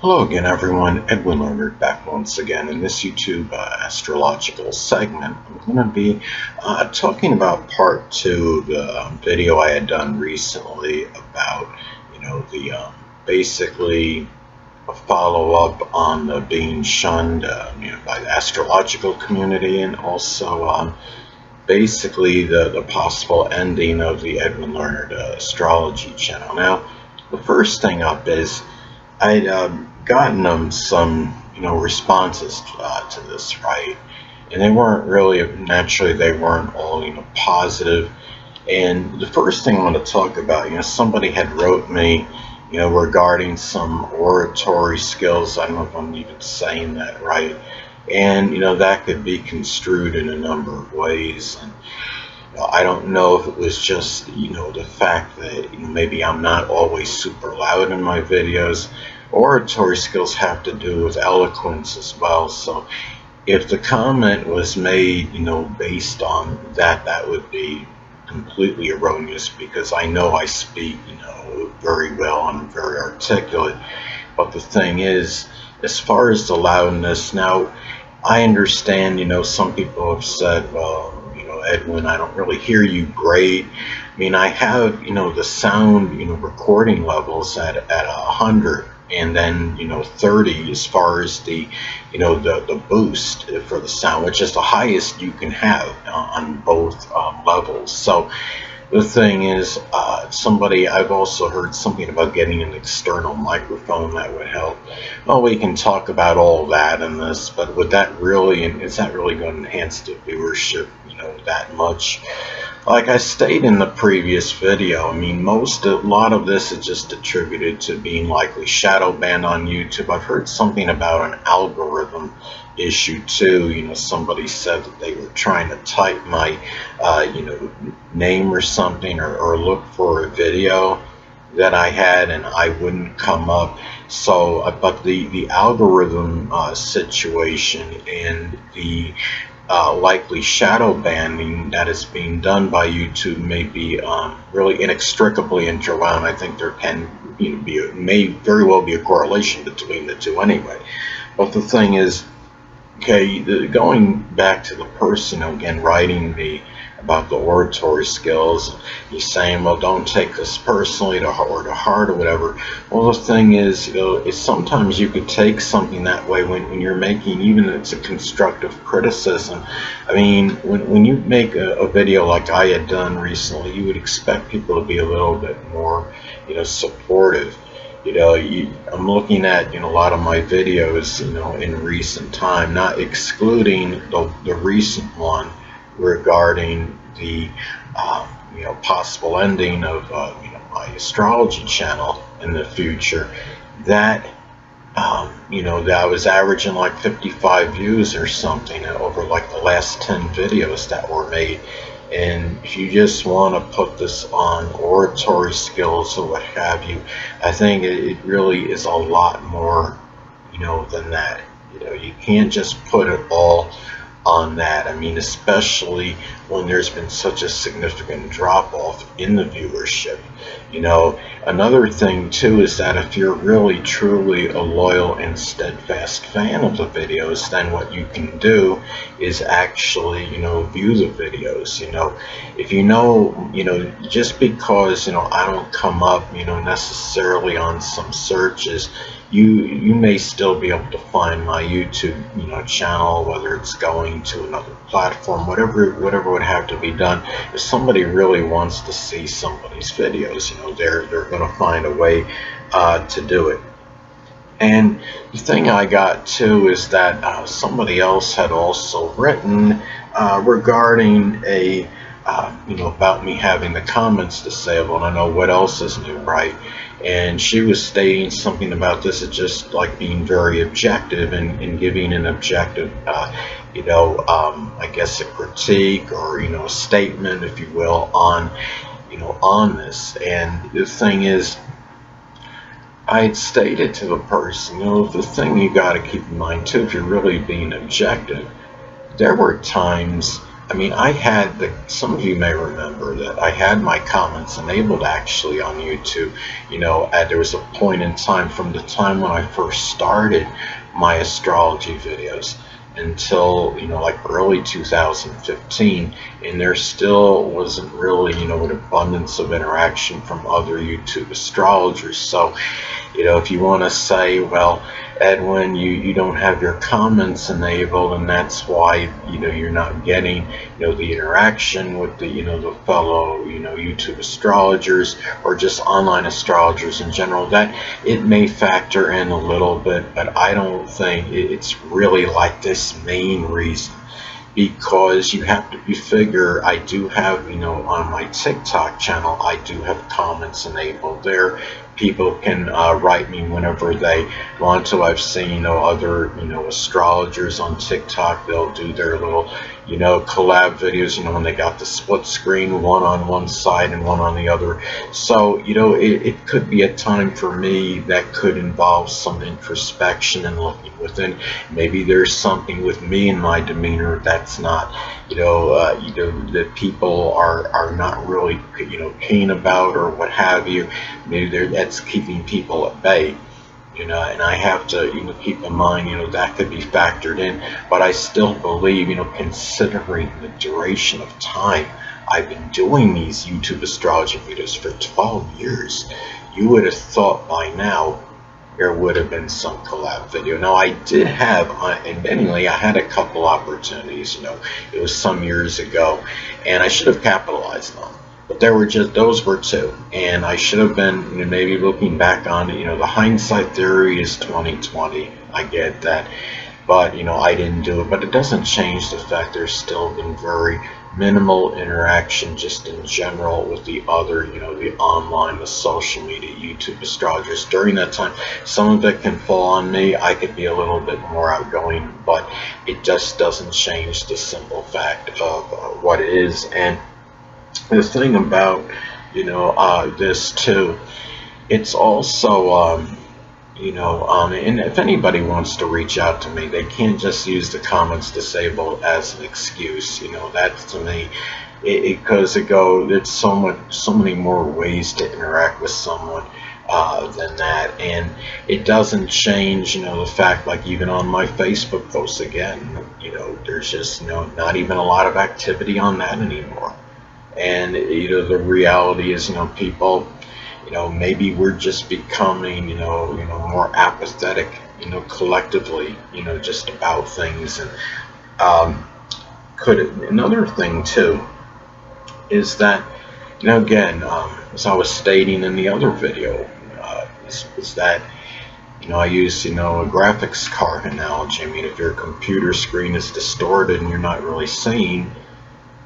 Hello again, everyone. Edwin Learnard back once again in this YouTube Astrological segment. I'm going to be talking about part 2 of the video I had done recently about, the basically a follow-up on the being shunned, by the astrological community, and also basically the possible ending of the Edwin Learnard Astrology channel. Now, the first thing up is I'd gotten some, responses to this, right? And they weren't really, naturally, they weren't all, positive. And the first thing I want to talk about, somebody had wrote me, regarding some oratory skills. I don't know if I'm even saying that right. And, that could be construed in a number of ways. And I don't know if it was just, the fact that maybe I'm not always super loud in my videos. Oratory skills have to do with eloquence as well. So if the comment was made, based on that, that would be completely erroneous, because I know I speak, very well and very articulate. But the thing is, as far as the loudness, now I understand, some people have said, well, Edwin, I don't really hear you great. I mean, I have, the sound, recording levels at 100, and then 30 as far as the the boost for the sound, which is the highest you can have on both levels. So the thing is, I've also heard something about getting an external microphone that would help. Well, we can talk about all that in this, but is that really going to enhance the viewership, that much? Like I stated in the previous video, I mean, a lot of this is just attributed to being likely shadow banned on YouTube. I've heard something about an algorithm issue too. Somebody said that they were trying to type my name or something, or look for a video that I had, and I wouldn't come up. So but the algorithm situation and the likely shadow banning that is being done by YouTube may be really inextricably interwound. I think there can may very well be a correlation between the two anyway. But the thing is, okay, going back to the person again writing me about the oratory skills, he's saying, well, don't take this personally to heart or whatever. Well, the thing is, is sometimes you could take something that way when you're making, even if it's a constructive criticism. I mean, when you make a video like I had done recently, you would expect people to be a little bit more, supportive. I'm looking at a lot of my videos, in recent time, not excluding the recent one regarding the possible ending of my astrology channel in the future. That that I was averaging like 55 views or something over like the last 10 videos that were made. And if you just want to put this on oratory skills or what have you, I think it really is a lot more, than that. You can't just put it all on that. I mean, especially when there's been such a significant drop off in the viewership. Another thing too is that if you're really truly a loyal and steadfast fan of the videos, then what you can do is actually view the videos. If just because I don't come up necessarily on some searches, you may still be able to find my YouTube channel, whether it's going to another platform, whatever would have to be done. If somebody really wants to see somebody's videos, they're going to find a way to do it. And the thing I got too is that somebody else had also written regarding about me having the comments disabled. I know what else is new, right? And she was stating something about this as just like being very objective and giving an objective, I guess a critique or a statement, if you will, on this. And the thing is, I had stated to the person, the thing you got to keep in mind too, if you're really being objective, there were times I mean, I had some of you may remember that I had my comments enabled actually on YouTube. There was a point in time from the time when I first started my astrology videos until, like early 2015, and there still wasn't really, an abundance of interaction from other YouTube astrologers. So, if you want to say, well, Edwin, you don't have your comments enabled, and that's why, you're not getting, the interaction with the fellow, YouTube astrologers or just online astrologers in general, that it may factor in a little bit, but I don't think it's really like this main reason. Because you figure I do have, on my TikTok channel, I do have comments enabled there. People can write me whenever they want to. I've seen, other, astrologers on TikTok, they'll do their little, collab videos, when they got the split screen, one on one side and one on the other. So, it could be a time for me that could involve some introspection and looking within. Maybe there's something with me and my demeanor that's not, that people are not really, keen about or what have you. Maybe that's keeping people at bay. And I have to, keep in mind, that could be factored in. But I still believe, considering the duration of time I've been doing these YouTube astrology videos for 12 years, you would have thought by now there would have been some collab video. Now, I did have, admittedly, I had a couple opportunities, it was some years ago, and I should have capitalized on them. But those were two, and I should have been, maybe looking back on it, the hindsight theory is 2020, I get that, but, I didn't do it. But it doesn't change the fact there's still been very minimal interaction just in general with the other, the online, the social media, YouTube astrologers during that time. Some of it can fall on me. I could be a little bit more outgoing, but it just doesn't change the simple fact of what it is. And the thing about, this too, it's also, and if anybody wants to reach out to me, they can't just use the comments disabled as an excuse. That to me, because there's so many more ways to interact with someone than that, and it doesn't change, the fact, like even on my Facebook posts again, there's just, not even a lot of activity on that anymore. And the reality is, people, maybe we're just becoming, more apathetic, collectively, just about things. And another thing too is that, again, as I was stating in the other video, is that, I use, a graphics card analogy. I mean, if your computer screen is distorted and you're not really seeing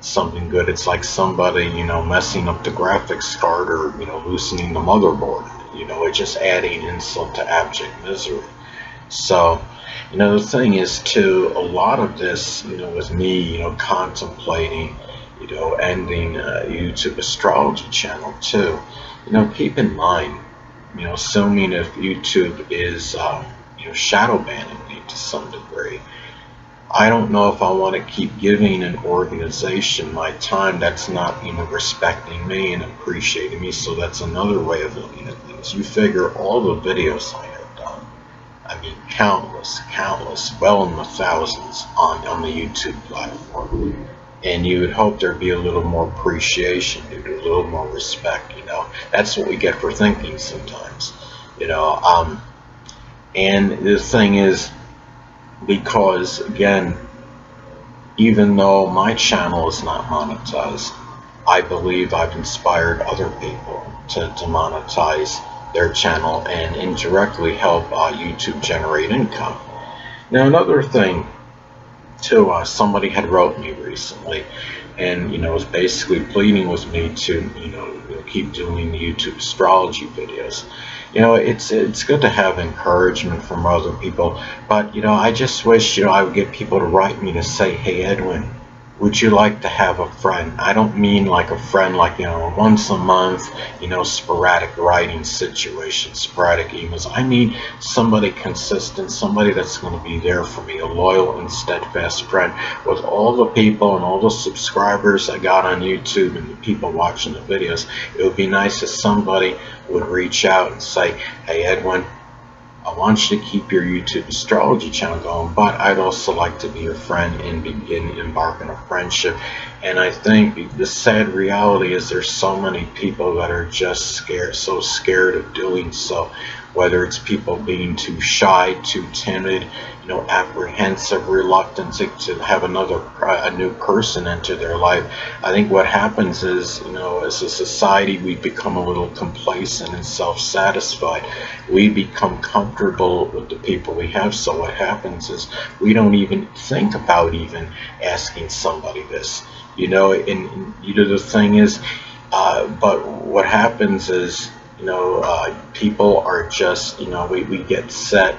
something good, it's like somebody, messing up the graphics card or, loosening the motherboard. It's just adding insult to abject misery. So, the thing is too, a lot of this, with me, contemplating, ending YouTube astrology channel too, keep in mind, assuming if YouTube is, shadow banning me to some degree, I don't know if I want to keep giving an organization my time that's not, respecting me and appreciating me. So that's another way of looking at things. You figure all the videos I have done, I mean, countless, well in the thousands on the YouTube platform. And you would hope there'd be a little more appreciation, a little more respect, That's what we get for thinking sometimes, And the thing is, because again, even though my channel is not monetized, I believe I've inspired other people to monetize their channel and indirectly help YouTube generate income. Now, another thing too, somebody had wrote me recently and was basically pleading with me to keep doing the YouTube astrology videos. It's good to have encouragement from other people, but I just wish I would get people to write me to say, hey Edwin, would you like to have a friend? I don't mean like a friend like, once a month, sporadic writing situations, sporadic emails. I mean somebody consistent, somebody that's going to be there for me, a loyal and steadfast friend. With all the people and all the subscribers I got on YouTube and the people watching the videos, it would be nice if somebody would reach out and say, hey Edwin, I want you to keep your YouTube astrology channel going, but I'd also like to be your friend and embark on a friendship. And I think the sad reality is there's so many people that are just scared, so scared of doing so. Whether it's people being too shy, too timid, apprehensive, reluctant to have a new person enter their life. I think what happens is, as a society, we become a little complacent and self-satisfied. We become comfortable with the people we have. So what happens is we don't even think about even asking somebody this. The thing is, but what happens is, people are just, we get set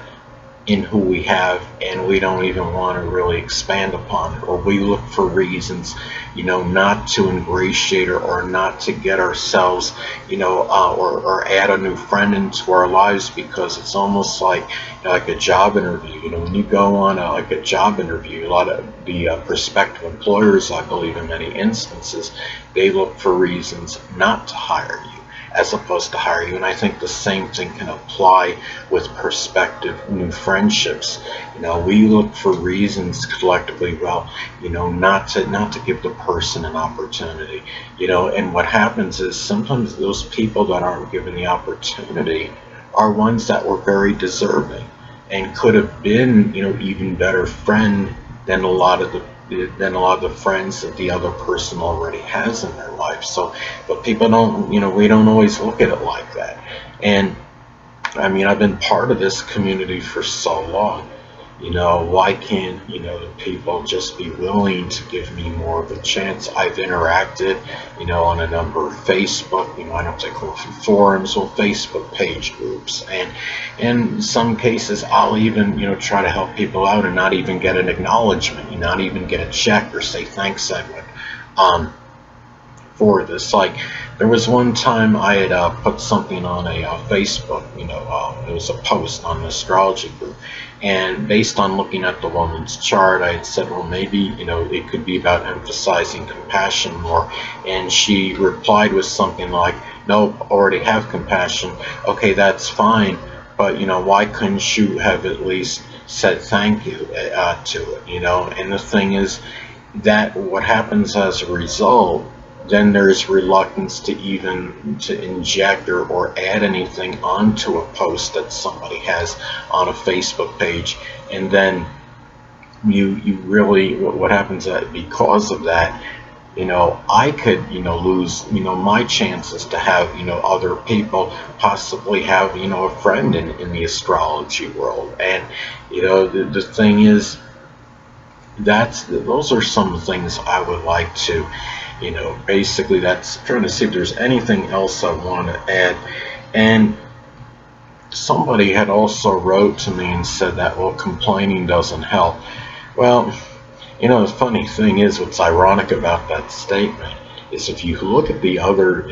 in who we have, and we don't even want to really expand upon it, or we look for reasons, not to ingratiate or not to get ourselves, or add a new friend into our lives, because it's almost like a job interview. When you go on a job interview, a lot of the prospective employers, I believe in many instances, they look for reasons not to hire you as opposed to hire you. And I think the same thing can apply with prospective new friendships. We look for reasons collectively, not to give the person an opportunity. And what happens is sometimes those people that aren't given the opportunity are ones that were very deserving and could have been, even better friend than a lot of the friends that the other person already has in their life. So, but people don't, we don't always look at it like that. And I mean, I've been part of this community for so long. Why can't, the people just be willing to give me more of a chance? I've interacted, on a number of Facebook, I don't take over forums or Facebook page groups. And in some cases, I'll even, try to help people out and not even get an acknowledgement, not even get a check or say, thanks, Edwin, for this. Like, there was one time I had put something on a Facebook, it was a post on the astrology group, and based on looking at the woman's chart, I had said, well, maybe, it could be about emphasizing compassion more, and she replied with something like, nope, already have compassion. Okay, that's fine, but, why couldn't you have at least said thank you to it, And the thing is that what happens as a result, then there's reluctance to inject or add anything onto a post that somebody has on a Facebook page. And then you really, what happens because of that, I could, lose, my chances to have, other people possibly have, a friend in the astrology world. And, the thing is, those are some things I would like to, basically that's trying to see if there's anything else I want to add. And somebody had also wrote to me and said that, well, complaining doesn't help. Well, the funny thing is, what's ironic about that statement is if you look at the other,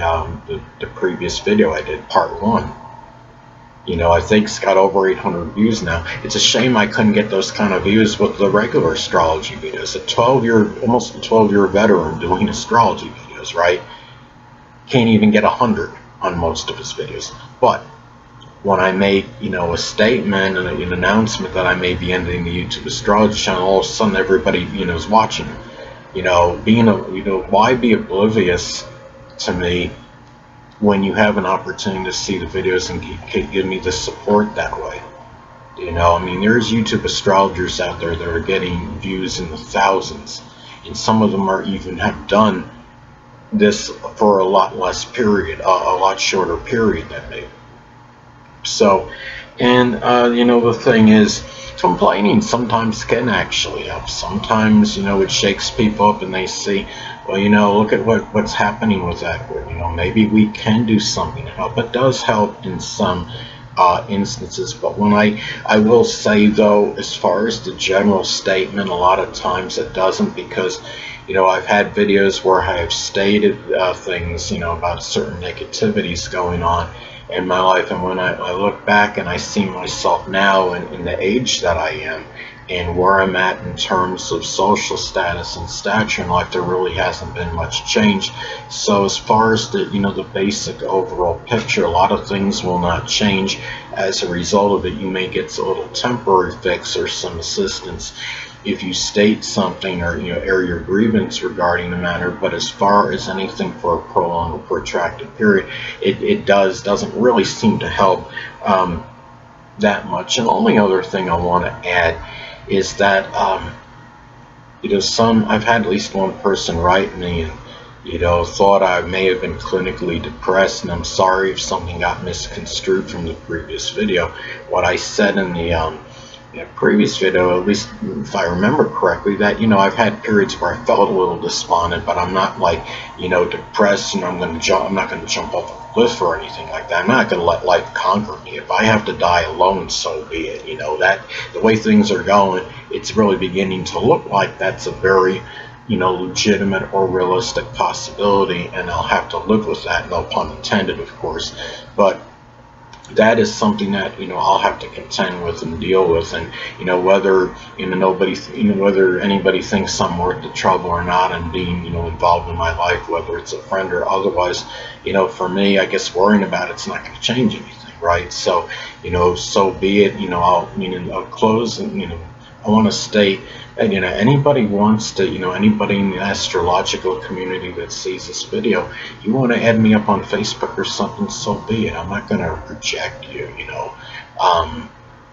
the previous video I did, part 1, I think it's got over 800 views now. It's a shame I couldn't get those kind of views with the regular astrology videos. Almost a 12-year veteran doing astrology videos, right? Can't even get 100 on most of his videos. But when I make, a statement and an announcement that I may be ending the YouTube astrology channel, all of a sudden everybody, is watching. Why be oblivious to me when you have an opportunity to see the videos and give me the support that way? I mean, there's YouTube astrologers out there that are getting views in the thousands, and some of them are even have done this for a lot less period, a lot shorter period than me. So, and the thing is, complaining sometimes can actually help. Sometimes, it shakes people up and they see, well, look at what's happening with Edwin. Maybe we can do something to help. It does help in some instances, but when I will say, though, as far as the general statement, a lot of times it doesn't, because I've had videos where I have stated things, about certain negativities going on in my life, and when I look back and I see myself now in the age that I am and where I'm at in terms of social status and stature in life, there really hasn't been much change. So as far as the basic overall picture, a lot of things will not change. As a result of it, you may get a little temporary fix or some assistance if you state something or air your grievance regarding the matter. But as far as anything for a prolonged or protracted period, it doesn't really seem to help that much. And the only other thing I want to add is that I've had at least one person write me and thought I may have been clinically depressed, and I'm sorry if something got misconstrued from the previous video. What I said in the previous video, at least if I remember correctly, that I've had periods where I felt a little despondent, but I'm not like depressed. I'm not going to jump off a cliff or anything like that. I'm not going to let life conquer me. If I have to die alone, so be it. That the way things are going, it's really beginning to look like that's a very legitimate or realistic possibility, and I'll have to live with that. No pun intended, of course, but that is something that I'll have to contend with and deal with. And whether whether anybody thinks I'm worth the trouble or not, and being involved in my life, whether it's a friend or otherwise, for me, I guess worrying about it's not going to change anything, right? So so be it. I'll close, and I want to state that anybody wants to, anybody in the astrological community that sees this video, you want to add me up on Facebook or something, so be it. I'm not going to reject you.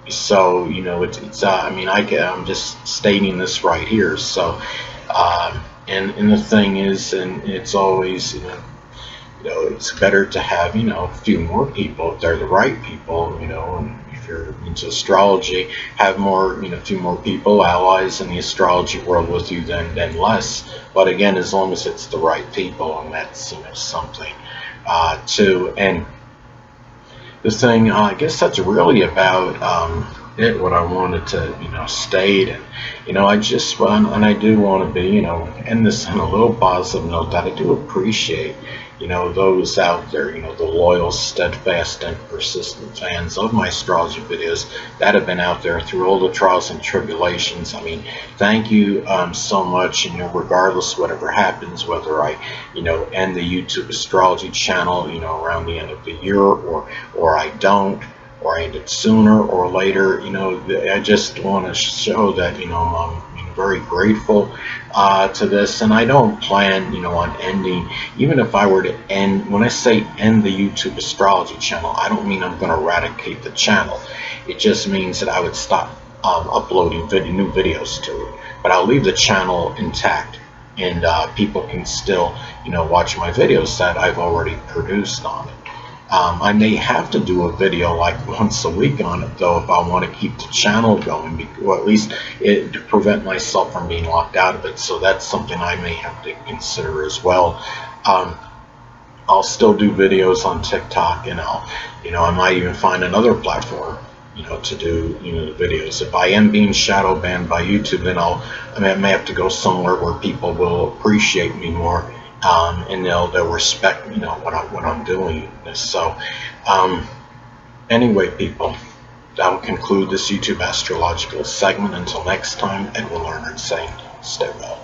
So I'm just stating this right here. So and the thing is, and it's always it's better to have a few more people if they're the right people, and if you're into astrology, have more, a few more people, allies in the astrology world with you than less. But again, as long as it's the right people, and that's something too. And the thing, I guess that's really about what I wanted to state. And I just want, and I do want to be end this on a little positive note, that I do appreciate those out there, the loyal, steadfast, and persistent fans of my astrology videos that have been out there through all the trials and tribulations. I mean, thank you so much. Regardless whatever happens, whether I end the YouTube astrology channel around the end of the year, or I don't, or I end it sooner or later, I just want to show that I'm very grateful to this, and I don't plan on ending. Even if I were to end, when I say end the YouTube astrology channel, I don't mean I'm going to eradicate the channel. It just means that I would stop uploading new videos to it, but I'll leave the channel intact, and people can still watch my videos that I've already produced on it. I may have to do a video like once a week on it, though, if I want to keep the channel going, or at least to prevent myself from being locked out of it. So that's something I may have to consider as well. I'll still do videos on TikTok, and I might even find another platform to do the videos. If I am being shadow banned by YouTube, then I may have to go somewhere where people will appreciate me more. And they'll respect what I'm doing. So anyway, people, that will conclude this YouTube astrological segment. Until next time, Edwin Learnard saying, stay well.